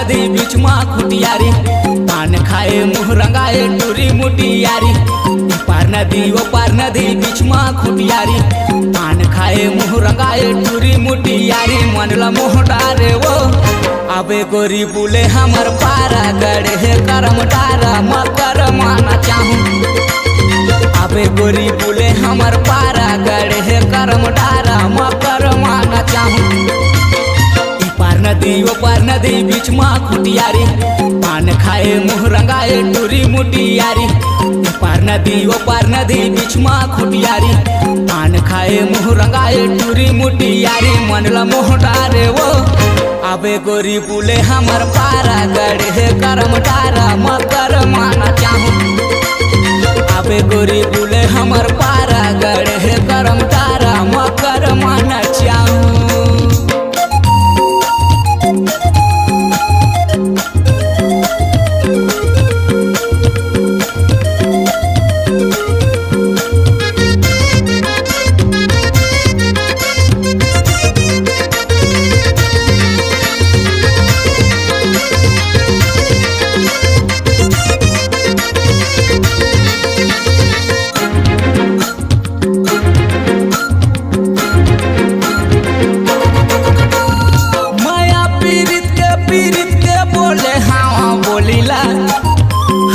नदी बीच माँ खुटियारी, पान खाए मुँह रंगाए टूरी मुटियारी। पार नदी ओ पार नदी बीच माँ खुटियारी, पान खाए मुँह रंगाए टूरी मुटियारी। मनला मोह डारे वो अबे गोरी बुले हमर पारा गड़े है करम डारा मकर माना चाहूँ। अबे गोरी बुले हमर पारा गड़े है करम डारा मकर माना चाहूँ। पार नदी ओ पार नदी बीच माँ खुटियारी, पान खाए मुँह रंगाए टूरी मुटियारी। पार नदी ओ पार नदी बीच माँ खुटियारी, पान खाए मुँह रंगाए टूरी मुटियारी। मनला मोह डारे वो अबे गोरी बुले हमर पारा गड़े है करम डारा मकर माना चाहूँ। अबे गोरी बुले हमर पारा गड़े है करम डारा मकर माना चाहूँ।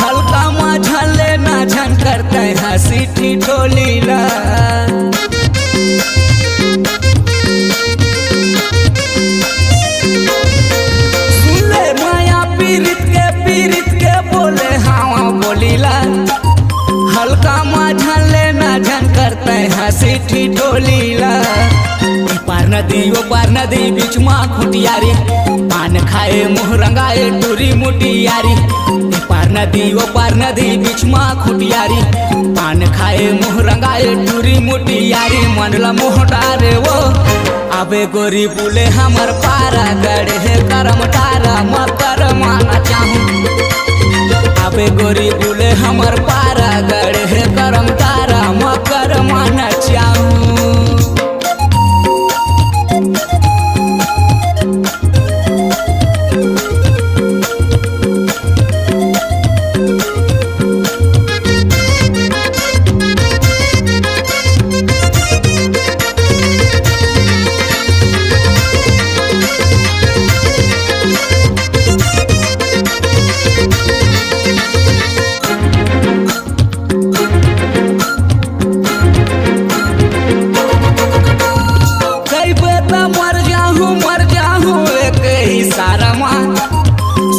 हल्का मझले ना झन करते हंसी ठिठोलीला। सुनले माया पीरित के बोले हाँ बोलीला। हल्का मझले ना झन करते हंसी ठिठोलीला। पार नदी ओ पार नदी बीच माँ खुटियारी, पान खाए मुँह रंगाए टूरी मुटियारी। पार नदी ओ पार नदी बीच माँ खुटियारी, पान खाए मुँह रंगाए टूरी मुटियारी। मनला मोह डारे वो अबे गोरी बुले हमर पारा गड़े है करम डारा मकर माना चाहूँ। अबे गोरी बुले हमर पारा गड़े है करम डारा मकर माना चाहूँ।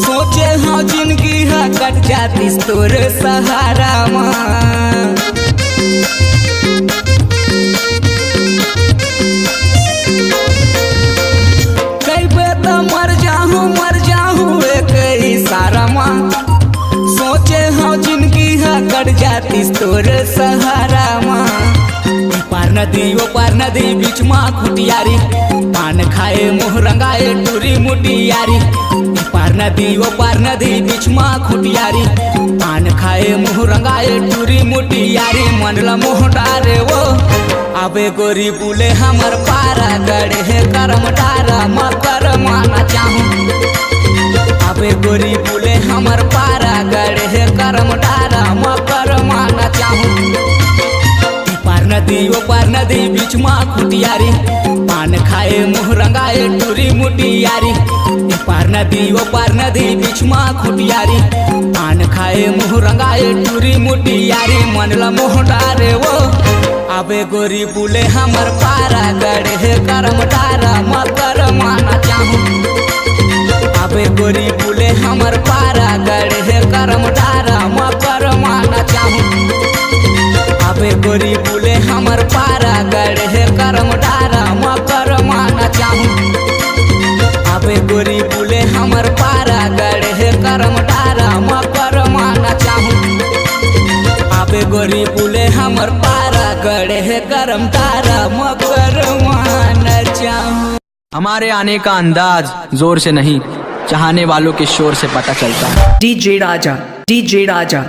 सोचे हाँ जिंदगी है कट जाती तोर सहारा माँ। कई बेटा मर जाहूँ एक ही सारा माँ। सोचे हाँ जिंदगी है कट जाती तोर सहारा माँ। पार नदी ओ पार नदी बीच माँ खुटियारी, पान खाए मुँह रंगाए टूरी मुटियारी। पार नदी ओ पार नदी बीच माँ खुटियारी, पान खाए मुँह रंगाए टूरी मुटियारी। मनला मोह डारे वो अबे गोरी बुले हमर पारा गड़े है करम डारा मकर माना चाहूँ। अबे गोरी बुले हमर पारा गड़े है करम डारा मकर माना चाहूँ। पार नदी ओ पार नदी बीच माँ खुटियारी, पान खाए मुँह रंगाए टूरी मुटियारी। पार नदी ओ पार नदी बीच माँ खुटियारी, पान खाए मुँह रंगाए टूरी मुटियारी। मनला मोह डारे वो अबे गोरी बुले हमर पारा गड़े है करम डारा मकर माना चाहूँ। अबे गोरी बुले हमर पारा गड़े है करम डारा मकर माना चाहूँ। अबे गोरी बुले हमर पारा गड़े है करम डारा मकर माना चाहूँ। अबे गोरी बुले हमर पारा गड़े है करम डारा मकर माना चाहूँ। अबे गोरी बुले हमर पारा गड़े है करम डारा मकर माना चाहूँ। हमारे आने का अंदाज जोर से नहीं, चाहने वालों के शोर से पता चलता है। डीजे राजा